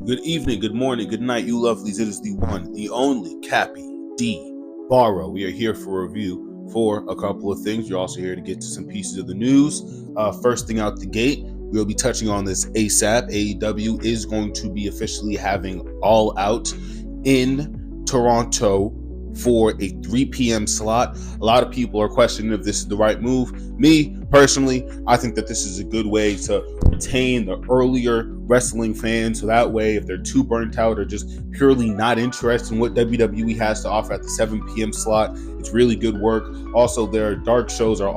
Good evening, good morning, good night, you lovelies. It is the one, the only Cappy D Barrow. We are here for a review for a couple of things. You're also here to get to some pieces of the news. First thing out the gate, we'll be touching on this ASAP. AEW is going to be officially having All Out in Toronto for a 3 p.m. slot. A lot of people are questioning if this is the right move. Me, personally, I think that this is a good way to retain the earlier wrestling fans, so that way if they're too burnt out or just purely not interested in what WWE has to offer at the 7 p.m. slot, it's really good work. Also, their dark shows are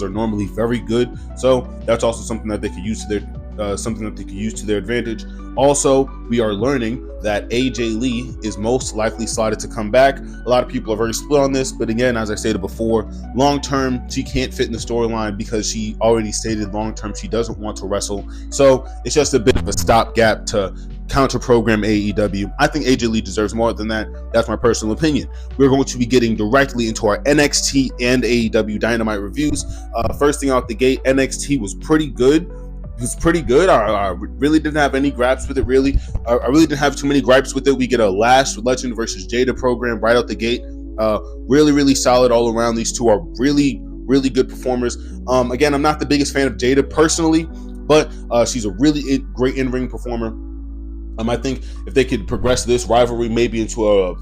normally very good, so that's also something that they could use to their advantage. Also, we are learning that AJ Lee is most likely slotted to come back. A lot of people are very split on this, but again, as I stated before, long term she can't fit in the storyline because she already stated long term she doesn't want to wrestle. So it's just a bit of a stopgap to counter program AEW. I think AJ Lee deserves more than that. That's my personal opinion. We're going to be getting directly into our NXT and AEW Dynamite reviews. First thing out the gate, NXT was pretty good. I really didn't have any gripes with it, really. I really didn't have too many gripes with it. We get a Lash Legend versus Jada program right out the gate. Really solid all around. These two are really good performers. Again, I'm not the biggest fan of Jada personally, but she's a really great in-ring performer. I think if they could progress this rivalry into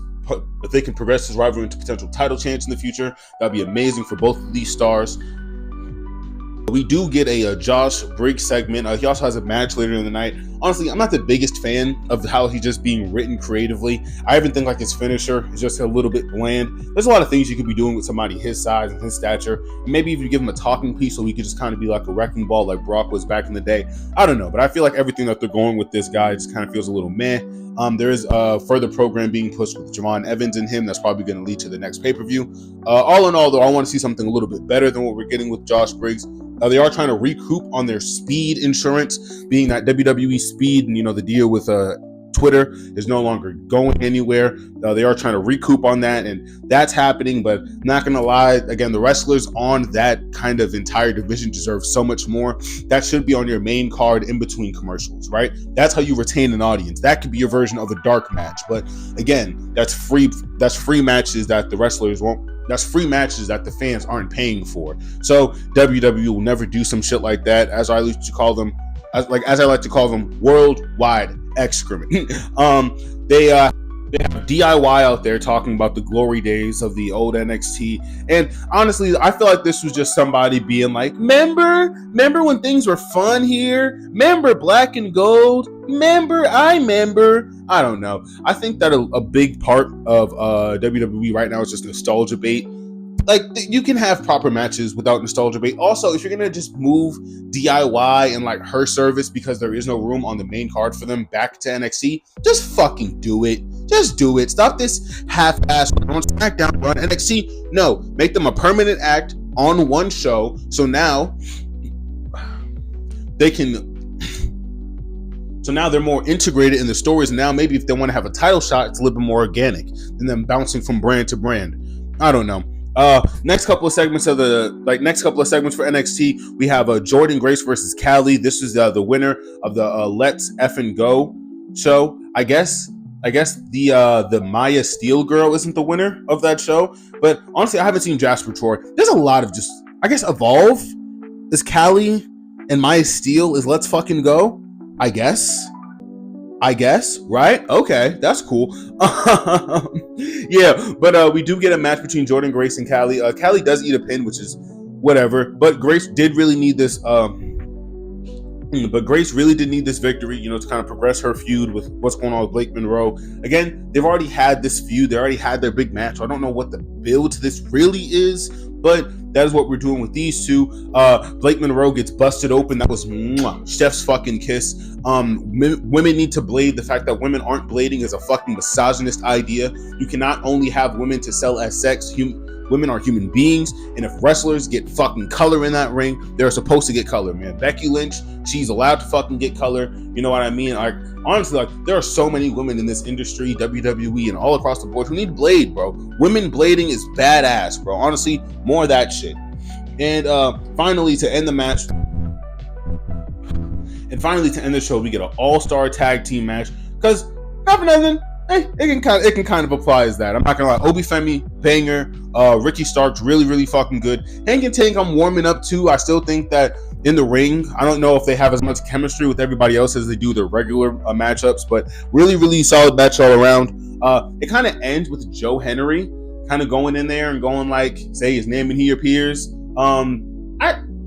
potential title chance in the future, that'd be amazing for both of these stars. We do get a Josh Briggs segment. He also has a match later in the night. Honestly, I'm not the biggest fan of how he's just being written creatively. I even think like his finisher is just a little bit bland. There's a lot of things you could be doing with somebody his size and his stature. Maybe if you give him a talking piece so he could just kind of be like a wrecking ball like Brock was back in the day. I don't know, but I feel like everything that they're going with this guy just kind of feels a little meh. There is a further program being pushed with Javon Evans and him. That's probably going to lead to the next pay-per-view. All in all, though, I want to see something a little bit better than what we're getting with Josh Briggs. They are trying to recoup on their speed insurance, being that WWE speed and, the deal with Twitter is no longer going anywhere. They are trying to recoup on that, and that's happening, but not going to lie, again, the wrestlers on that kind of entire division deserve so much more. That should be on your main card in between commercials, right? That's how you retain an audience. That could be your version of a dark match, but again, that's free matches that the wrestlers won't. That's free matches that the fans aren't paying for. So WWE will never do some shit like that, as I like to call them, worldwide excrement. They have DIY out there talking about the glory days of the old NXT, and honestly, I feel like this was just somebody being like, remember when things were fun here? Remember Black and Gold? I don't know. I think that a big part of WWE right now is just nostalgia bait. Like, you can have proper matches without nostalgia bait. Also, if you're gonna just move DIY and like her service because there is no room on the main card for them back to NXT, just fucking do it. Just do it. Stop this half-ass on SmackDown run NXT. No, make them a permanent act on one show. So now they can. So now they're more integrated in the stories. And now maybe if they want to have a title shot, it's a little bit more organic than them bouncing from brand to brand. I don't know. Next couple of segments for NXT, we have Jordan Grace versus Callie. This is the winner of the Let's Effin' Go show. I guess the Maya Steel girl isn't the winner of that show, but honestly, I haven't seen Jasper Troy. There's a lot of just, I guess, Evolve is Callie and Maya Steel is Let's Fucking Go. I guess, right? Okay, that's cool. Yeah, but we do get a match between Jordan Grace and Callie. Callie does eat a pin, which is whatever, but Grace did really need this. Grace really did need this victory, to kind of progress her feud with what's going on with Blake Monroe. Again, they've already had this feud. They already had their big match. So I don't know what the build to this really is, but that is what we're doing with these two. Blake Monroe gets busted open. That was chef's fucking kiss. Women need to blade. The fact that women aren't blading is a fucking misogynist idea. You cannot only have women to sell as sex. Women are human beings, and if wrestlers get fucking color in that ring, they're supposed to get color, man. Becky Lynch, she's allowed to fucking get color. You know what I mean? Like, honestly, there are so many women in this industry, WWE, and all across the board who need blade, bro. Women blading is badass, bro. Honestly, more of that shit. And finally, to end the match, And finally, to end the show, we get an all-star tag team match. Because, not for nothing, it can kind of apply as that. I'm not gonna lie. Obi Femi, banger. Ricky Starks, really, really fucking good. Hank and Tank, I'm warming up to. I still think that in the ring, I don't know if they have as much chemistry with everybody else as they do their regular matchups, but really, really solid match all around. It kind of ends with Joe Henry kind of going in there and going like, say his name and he appears.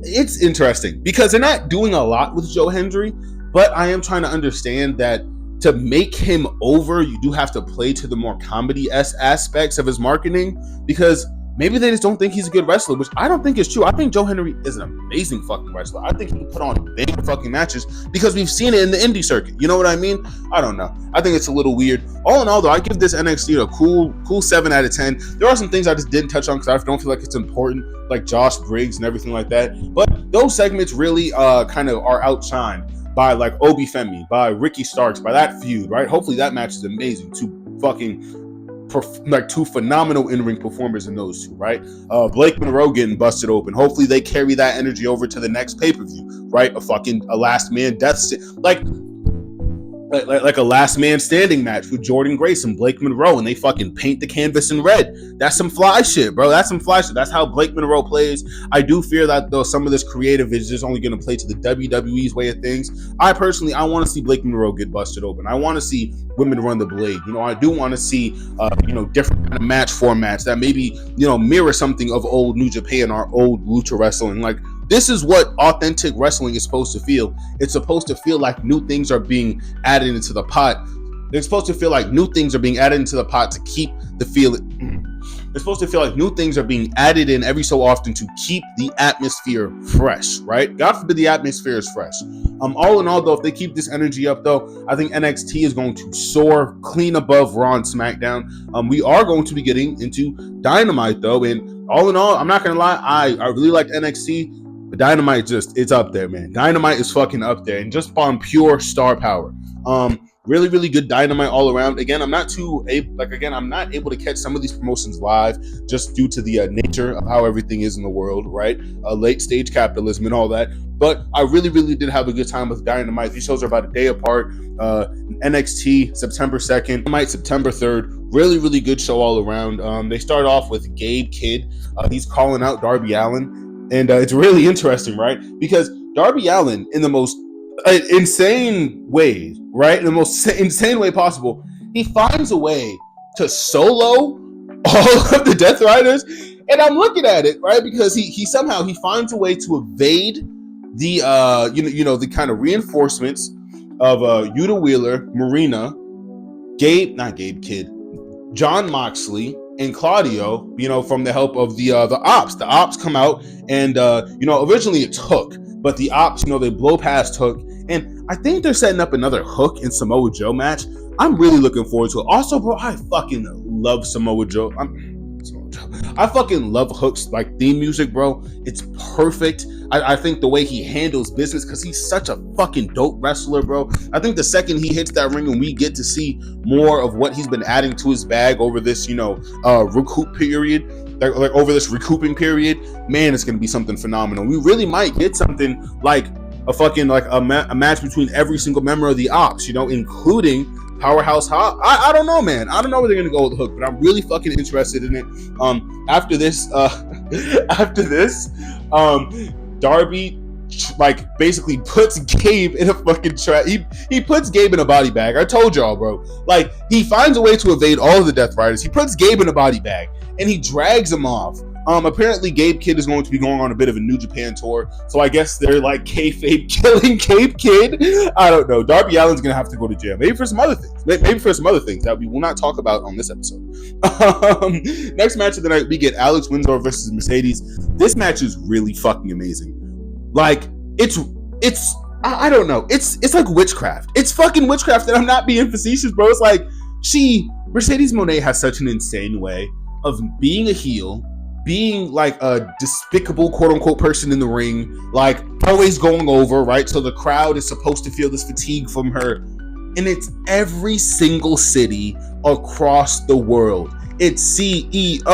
It's interesting because they're not doing a lot with Joe Hendry, but I am trying to understand that to make him over, you do have to play to the more comedy-esque aspects of his marketing, because maybe they just don't think he's a good wrestler, which I don't think is true. I think Joe Henry is an amazing fucking wrestler. I think he can put on big fucking matches because we've seen it in the indie circuit. You know what I mean? I don't know. I think it's a little weird. All in all, though, I give this NXT a cool 7 out of 10. There are some things I just didn't touch on because I don't feel like it's important, like Josh Briggs and everything like that. But those segments really kind of are outshined by like Obi Femi, by Ricky Starks, by that feud, right? Hopefully that match is amazing. Two phenomenal in-ring performers in those two, right? Blake Monroe getting busted open. Hopefully they carry that energy over to the next pay-per-view, right? A last man death, like a last man standing match with Jordan Grace and Blake Monroe, and they fucking paint the canvas in red. That's some fly shit, bro. That's some fly shit. That's how Blake Monroe plays. I do fear that though some of this creative is just only going to play to the WWE's way of things. I want to see Blake Monroe get busted open. I want to see women run the blade. I do want to see different kind of match formats that maybe mirror something of old New Japan or old lucha wrestling. Like, this is what authentic wrestling is supposed to feel. It's supposed to feel like new things are being added into the pot. It's supposed to feel like new things are being added into the pot to keep the feeling. It's supposed to feel like new things are being added in every so often to keep the atmosphere fresh, right? God forbid the atmosphere is fresh. All in all, though, if they keep this energy up, though, I think NXT is going to soar clean above Raw and SmackDown. We are going to be getting into Dynamite, though, and all in all, I'm not gonna lie, I really like NXT. But Dynamite it's up there, man. Dynamite is fucking up there, and just on pure star power. Really, really good Dynamite all around. Again, I'm not able to catch some of these promotions live just due to the nature of how everything is in the world, right? Late stage capitalism and all that. But I really, really did have a good time with Dynamite. These shows are about a day apart. NXT September 2nd, Dynamite September 3rd. Really, really good show all around. They start off with Gabe Kidd. He's calling out Darby Allin. And it's really interesting, right? Because Darby Allin, in the most insane way, right? In the most insane way possible, he finds a way to solo all of the Death Riders. And I'm looking at it, right? Because he somehow finds a way to evade the the kind of reinforcements of Yuta Wheeler, Marina, not Gabe Kidd, John Moxley, and Claudio, from the help of the Ops. The Ops come out, and originally it's Hook, but the Ops, they blow past Hook, and I think they're setting up another Hook and Samoa Joe match. I'm really looking forward to it. Also, bro, I fucking love Samoa Joe. I fucking love Hook's theme music, bro. It's perfect. I think the way he handles business, because he's such a fucking dope wrestler, bro. I think the second he hits that ring and we get to see more of what he's been adding to his bag over this, recoup period, over this recouping period, man, it's gonna be something phenomenal. We really might get something like a match between every single member of the Ops, including Powerhouse Hot. I don't know, man. I don't know where they're gonna go with Hook, but I'm really fucking interested in it. After this, Darby basically puts Gabe in a fucking trap. He puts Gabe in a body bag. I told y'all, bro. He finds a way to evade all of the Death Riders. He puts Gabe in a body bag and he drags him off. Apparently Gabe Kidd is going to be going on a bit of a New Japan tour, so I guess they're kayfabe killing Gabe Kidd. I don't know. Darby Allin's gonna have to go to jail, maybe for some other things. Maybe for some other things that we will not talk about on this episode. Next match of the night, we get Alex Windsor versus Mercedes. This match is really fucking amazing. It's I don't know. It's like witchcraft. It's fucking witchcraft, and I'm not being facetious, bro. It's Mercedes Moné has such an insane way of being a heel, being a despicable quote-unquote person in the ring, always going over, right? So the crowd is supposed to feel this fatigue from her. And it's every single city across the world. It's CEO.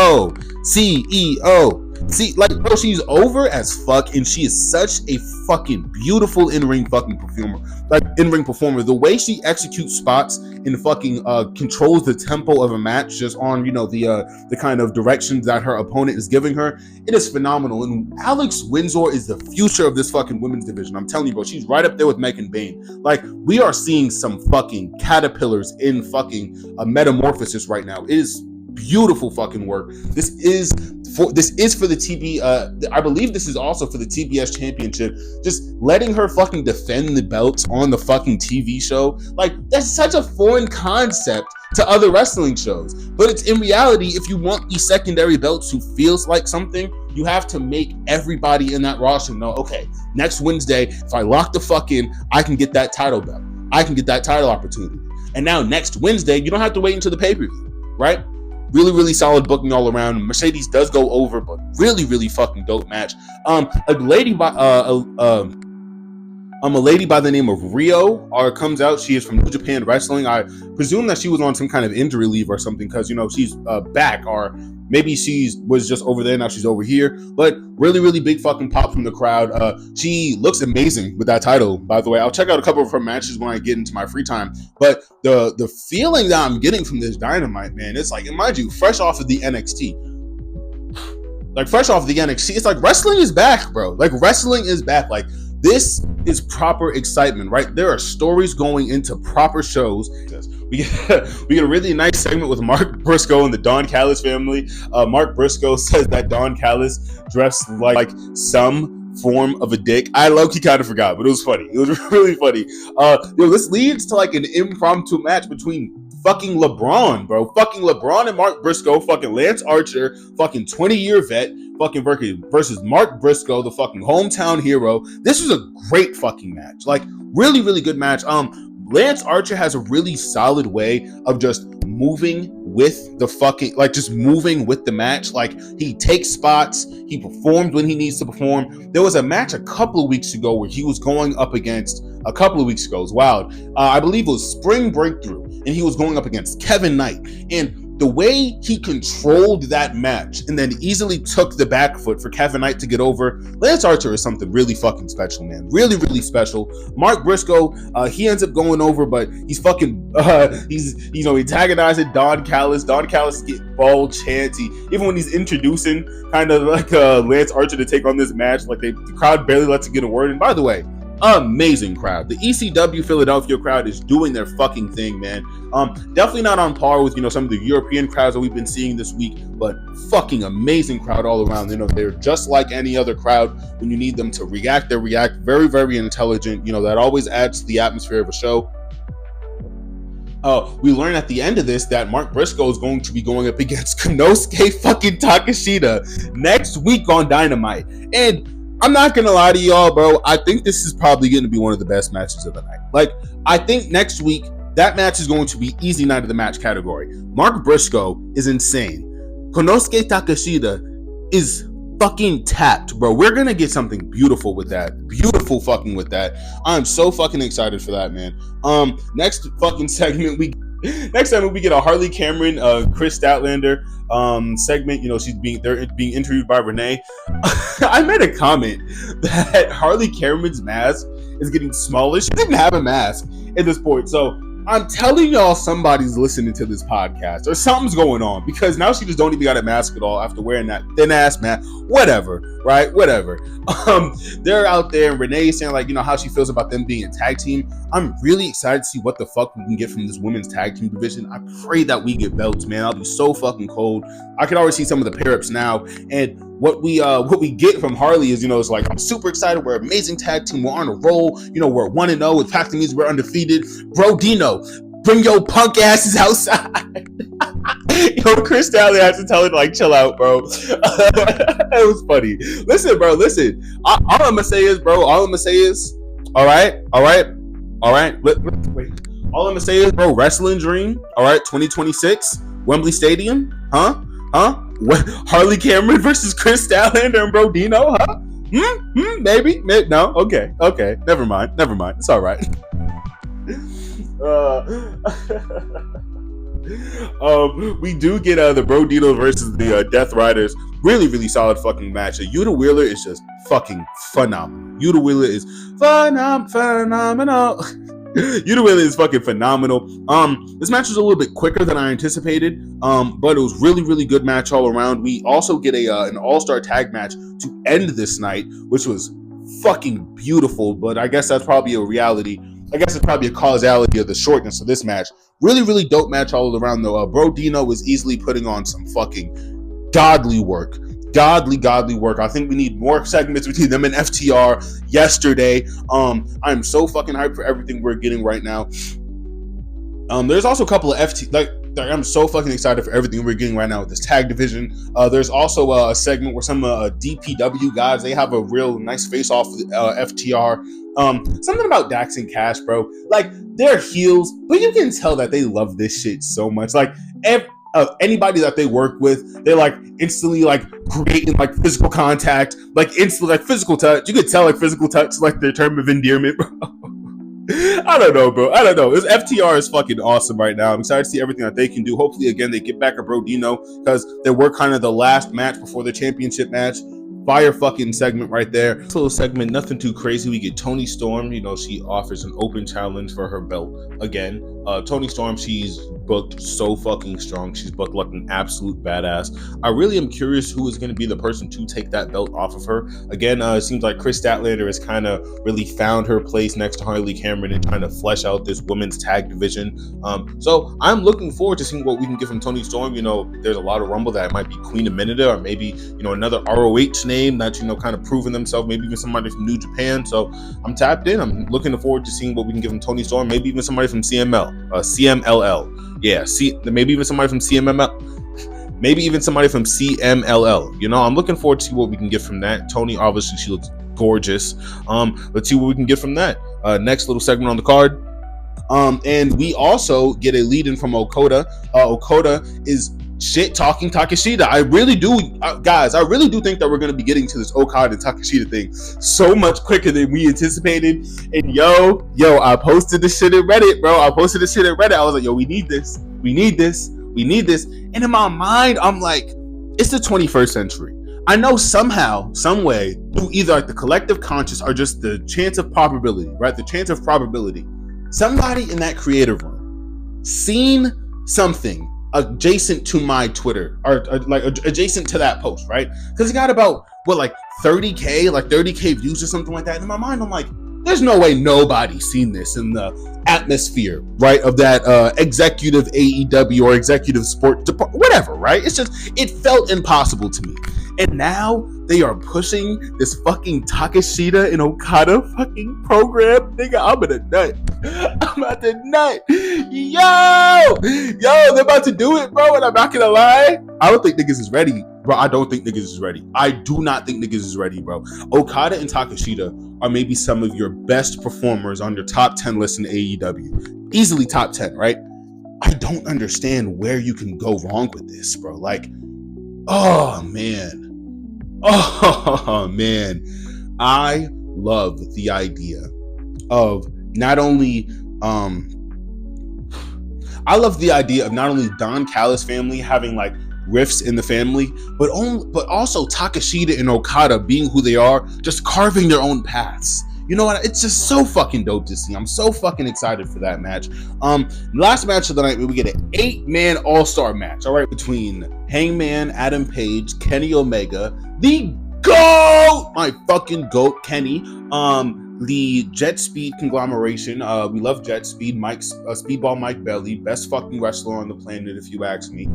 See, like, bro, she's over as fuck, and she is such a fucking beautiful in-ring fucking performer. Like, in-ring performer. The way she executes spots and fucking controls the tempo of a match just on, the kind of directions that her opponent is giving her, it is phenomenal. And Alex Windsor is the future of this fucking women's division. I'm telling you, bro, she's right up there with Megan Bain. Like, we are seeing some fucking caterpillars in fucking a metamorphosis right now. It is beautiful fucking work. This is for the TB. I believe this is also for the TBS Championship. Just letting her fucking defend the belts on the fucking TV show, like, that's such a foreign concept to other wrestling shows. But it's in reality, if you want these secondary belts who feels like something, you have to make everybody in that roster know, okay, next Wednesday, if I lock the fuck in, I can get that title belt. I can get that title opportunity. And now next Wednesday, you don't have to wait until the pay-per-view, right? Really, really solid booking all around. Mercedes does go over, but really, really fucking dope match. A lady by the name of Rio comes out. She is from New Japan Wrestling. I presume that she was on some kind of injury leave or something, because she's back, or maybe she was just over there, now she's over here. But really, really big fucking pop from the crowd. She looks amazing with that title, by the way. I'll check out a couple of her matches when I get into my free time. But the feeling that I'm getting from this Dynamite, man, it's like, mind you, fresh off of the NXT. Like, fresh off of the NXT, it's like wrestling is back, bro. Like, wrestling is back. Like, this is proper excitement, right? There are stories going into proper shows. We get a really nice segment with Mark Briscoe and the Don Callis family. Mark Briscoe says that Don Callis dressed like some form of a dick. I low-key kind of forgot, but it was funny. It was really funny. This leads to like an impromptu match between fucking LeBron, bro. Fucking LeBron and Mark Briscoe. Fucking Lance Archer, fucking 20-year vet, fucking versus Mark Briscoe, the fucking hometown hero. This was a great fucking match. Like, really, really good match. Lance Archer has a really solid way of just moving with the fucking, like, just moving with the match. Like, he takes spots, he performs when he needs to perform. There was a match a couple of weeks ago where he was going up against, it was wild. I believe it was Spring Breakthrough, and he was going up against Kevin Knight. And the way he controlled that match and then easily took the back foot for Kevin Knight to get over, Lance Archer is something really fucking special, man. Really, really special. Mark Briscoe, he ends up going over, but he's fucking, he's antagonizing Don Callis. Don Callis get ball chanty. Even when he's introducing kind of like Lance Archer to take on this match, like the crowd barely lets it get a word. And by the way, amazing crowd. The ECW Philadelphia crowd is doing their fucking thing, man. Definitely not on par with, some of the European crowds that we've been seeing this week, but fucking amazing crowd all around. They're just like any other crowd. When you need them to react, they react. Very, very intelligent. That always adds to the atmosphere of a show. We learn at the end of this that Mark Briscoe is going to be going up against Konosuke fucking Takeshita next week on Dynamite. And I'm not gonna lie to y'all, bro. I think this is probably going to be one of the best matches of the night. Like, I think next week, that match is going to be easy night of the match category. Mark Briscoe is insane. Konosuke Takeshita is fucking tapped, bro. We're gonna get something beautiful with that. Beautiful fucking with that. I'm so fucking excited for that, man. Next fucking segment, we get a Harley Cameron, Chris Statlander segment. They're being interviewed by Renee. I made a comment that Harley Cameron's mask is getting smaller. She didn't have a mask at this point, so I'm telling y'all, somebody's listening to this podcast or something's going on, because now she just don't even got a mask at all after wearing that thin ass mask. Whatever, right? Whatever. They're out there, and Renee saying like, how she feels about them being a tag team. I'm really excited to see what the fuck we can get from this women's tag team division. I pray that we get belts, man. I'll be so fucking cold. I can already see some of the pair ups now, and what we get from Harley is, it's like, I'm super excited. We're an amazing tag team. We're on a roll. We're 1-0. With Pac means we're undefeated. Bro, Dino, bring your punk asses outside. Chris Stanley has to tell her to like chill out, bro. It was funny. Listen, bro. All I'm gonna say is, bro. All I'm gonna say is, all right. Wait. All I'm gonna say is, bro. Wrestling Dream. All right. 2026, Wembley Stadium. Huh? What? Harley Cameron versus Chris Statlander and Bro Dino, huh? Maybe. No. Okay. Never mind. It's all right. We do get the Bro Dino versus the Death Riders. Really, really solid fucking match. Yuta Wheeler is just fucking phenomenal. Yuta Wheeler is phenomenal. Yuta Wheeler is fucking phenomenal. This match was a little bit quicker than I anticipated, but it was really, really good match all around. We also get an all-star tag match to end this night, which was fucking beautiful, but I guess that's probably a reality. I guess it's probably a causality of the shortness of this match. Really, really dope match all around, though. Bro Dino was easily putting on some fucking godly work. Godly work. I think we need more segments between them and FTR yesterday. I'm so fucking hyped for everything we're getting right now. There's also a couple of I'm so fucking excited for everything we're getting right now with this tag division. There's also a segment where some DPW guys, they have a real nice face off with FTR. Something about Dax and Cash, bro. Like, they're heels, but you can tell that they love this shit so much. Like, anybody that they work with, they're like instantly like creating like physical contact, like instantly like physical touch. You could tell like physical touch like their term of endearment, bro. I don't know, bro. I don't know. This FTR is fucking awesome right now. I'm excited to see everything that they can do. Hopefully, again, they get back a Bro Dino, because they were kind of the last match before the championship match. Fire fucking segment right there. This little segment, nothing too crazy. We get Toni Storm. You know, she offers an open challenge for her belt again. Toni Storm, she's booked so fucking strong. She's booked like an absolute badass. I really am curious who is going to be the person to take that belt off of her. Again, it seems like Chris Statlander has kind of really found her place next to Harley Cameron and trying to flesh out this women's tag division. So I'm looking forward to seeing what we can get from Toni Storm. You know, there's a lot of rumble that it might be Queen of Minida, or maybe, you know, another ROH name that, you know, kind of proving themselves, maybe even somebody from New Japan. So I'm tapped in. I'm looking forward to seeing what we can give from Toni Storm, maybe even somebody from CMLL. Yeah, maybe even somebody from CMML. Maybe even somebody from CMLL. You know, I'm looking forward to see what we can get from that. Toni, obviously, she looks gorgeous. Let's see what we can get from that. Next little segment on the card. And we also get a lead in from Okada. Okada is shit talking Takeshita. I really do, guys. I really do think that we're going to be getting to this Okada and Takeshita thing so much quicker than we anticipated. And yo, I posted this shit at Reddit, bro. I was like, yo, we need this. And in my mind, I'm like, it's the 21st century. I know somehow, some way, through either like the collective conscious or just the chance of probability, right? The chance of probability. Somebody in that creative room seen something adjacent to my Twitter, or like adjacent to that post, right? Because it got about like 30k views or something like that. And in my mind, I'm like, there's no way nobody's seen this in the atmosphere, right, of that executive AEW or executive sport department, whatever, right? It's just, it felt impossible to me. And now they are pushing this fucking Takeshita and Okada fucking program. Nigga, I'm about to nut. Yo, they're about to do it, bro. And I'm not gonna lie, I don't think niggas is ready, bro. I do not think niggas is ready, bro. Okada and Takeshita are maybe some of your best performers on your top 10 list in AEW. Easily top 10, right? I don't understand where you can go wrong with this, bro. Like, oh man. I love the idea of not only Don Callis family having like rifts in the family, but also Takeshita and Okada being who they are, just carving their own paths. You know what? It's just so fucking dope to see. I'm so fucking excited for that match. Last match of the night, we get an 8-man all-star match, all right, between Hangman, Adam Page, Kenny Omega, the GOAT, my fucking GOAT, Kenny, the Jet Speed conglomeration. We love Jet Speed, Speedball Mike Bailey, best fucking wrestler on the planet, if you ask me.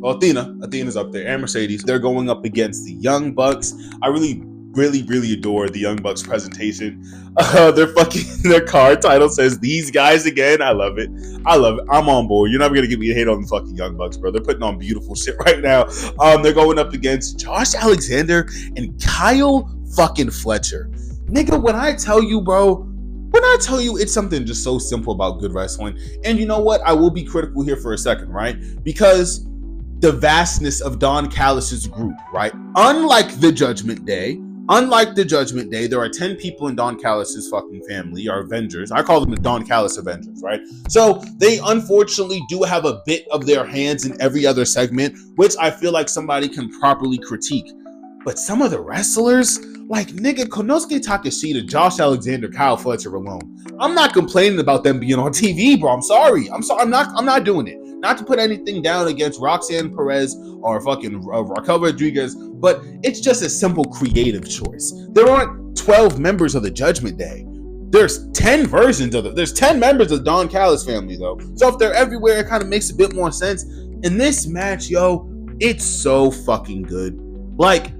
Athena's up there, and Mercedes. They're going up against the Young Bucks. I really adore the Young Bucks presentation. Their card title says "These Guys Again." I love it. I'm on board. You're never gonna get me to hate on the fucking Young Bucks, bro. They're putting on beautiful shit right now. They're going up against Josh Alexander and Kyle fucking Fletcher. Nigga, when I tell you it's something just so simple about good wrestling. And you know what? I will be critical here for a second, right? Because the vastness of Don Callis' group, right? Unlike the Judgment Day, Unlike the Judgment Day, there are 10 people in Don Callis' fucking family, or Avengers. I call them the Don Callis Avengers, right? So they unfortunately do have a bit of their hands in every other segment, which I feel like somebody can properly critique. But some of the wrestlers, like nigga Konosuke Takeshita, Josh Alexander, Kyle Fletcher alone, I'm not complaining about them being on TV, bro. I'm sorry. I'm not doing it. Not to put anything down against Roxanne Perez or fucking Raquel Rodriguez, but it's just a simple creative choice. There aren't 12 members of the Judgment Day. There's 10 versions of it. There's 10 members of the Don Callis family, though. So if they're everywhere, it kind of makes a bit more sense. In this match, yo, it's so fucking good. Like,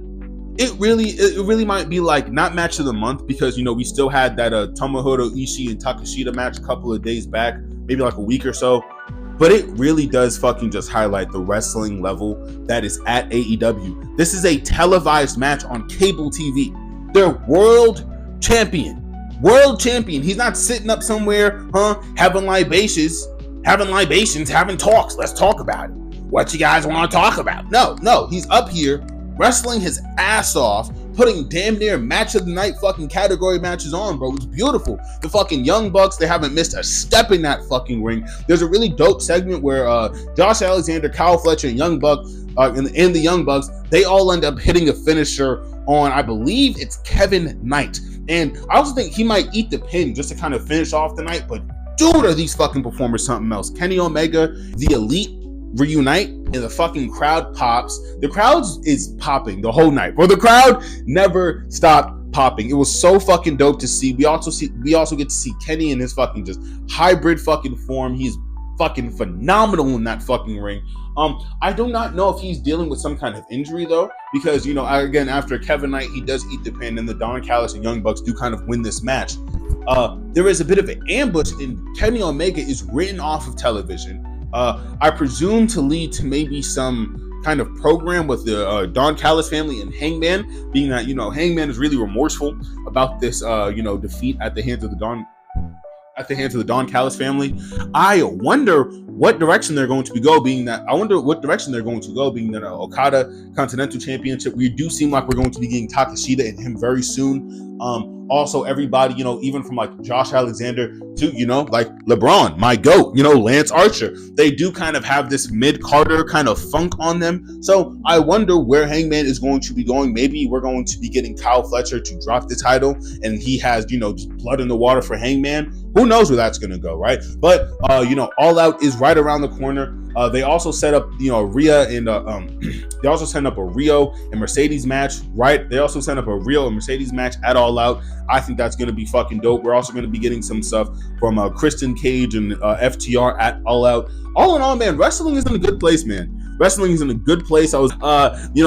it really might be like not match of the month because, you know, we still had that Tomohiro Ishii and Takeshita match a couple of days back, maybe like a week or so. But it really does fucking just highlight the wrestling level that is at AEW. This is a televised match on cable TV. They're world champion. He's not sitting up somewhere, having libations, having talks. Let's talk about it. What you guys want to talk about? No, he's up here wrestling his ass off, putting damn near match of the night fucking category matches on, bro. It's beautiful. The fucking Young Bucks, they haven't missed a step in that fucking ring. There's a really dope segment where Josh Alexander, Kyle Fletcher, and Young Buck, and the Young Bucks, they all end up hitting a finisher on, I believe it's Kevin Knight. And I also think he might eat the pin just to kind of finish off the night, but dude, are these fucking performers something else. Kenny Omega, the Elite, reunite and the fucking crowd pops. The crowd is popping the whole night, bro. The crowd never stopped popping. It was so fucking dope to see. We also get to see Kenny in his fucking just hybrid fucking form. He's fucking phenomenal in that fucking ring. I do not know if he's dealing with some kind of injury though, because, you know, again, after Kevin Knight, he does eat the pin, and the Don Callis and Young Bucks do kind of win this match. There is a bit of an ambush, and Kenny Omega is written off of television. I presume to lead to maybe some kind of program with the Don Callis family and Hangman, being that, you know, Hangman is really remorseful about this, defeat at the hands of the Don Callis family. I wonder what direction they're going to go, being that Okada Continental Championship, we do seem like we're going to be getting Takeshita and him very soon. Also, everybody, you know, even from like Josh Alexander to, you know, like LeBron, my GOAT, you know, Lance Archer, they do kind of have this mid-Carter kind of funk on them. So I wonder where Hangman is going to be going. Maybe we're going to be getting Kyle Fletcher to drop the title, and he has, you know, just blood in the water for Hangman. Who knows where that's going to go, right? But, All Out is right around the corner. They also set up, you know, they also set up a Rio and Mercedes match, right? They also set up a Rio and Mercedes match at All Out. I think that's going to be fucking dope. We're also going to be getting some stuff from Kristen Cage and FTR at All Out. All in all, man, wrestling is in a good place, man. Wrestling is in a good place. I was,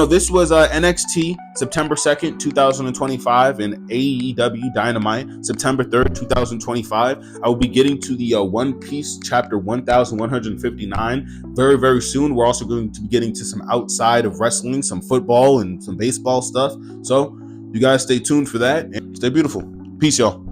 this was NXT September 2nd, 2025, and AEW Dynamite September 3rd, 2025. I will be getting to the One Piece chapter 1159 very, very soon. We're also going to be getting to some outside of wrestling, some football and some baseball stuff. So you guys stay tuned for that and stay beautiful. Peace, y'all.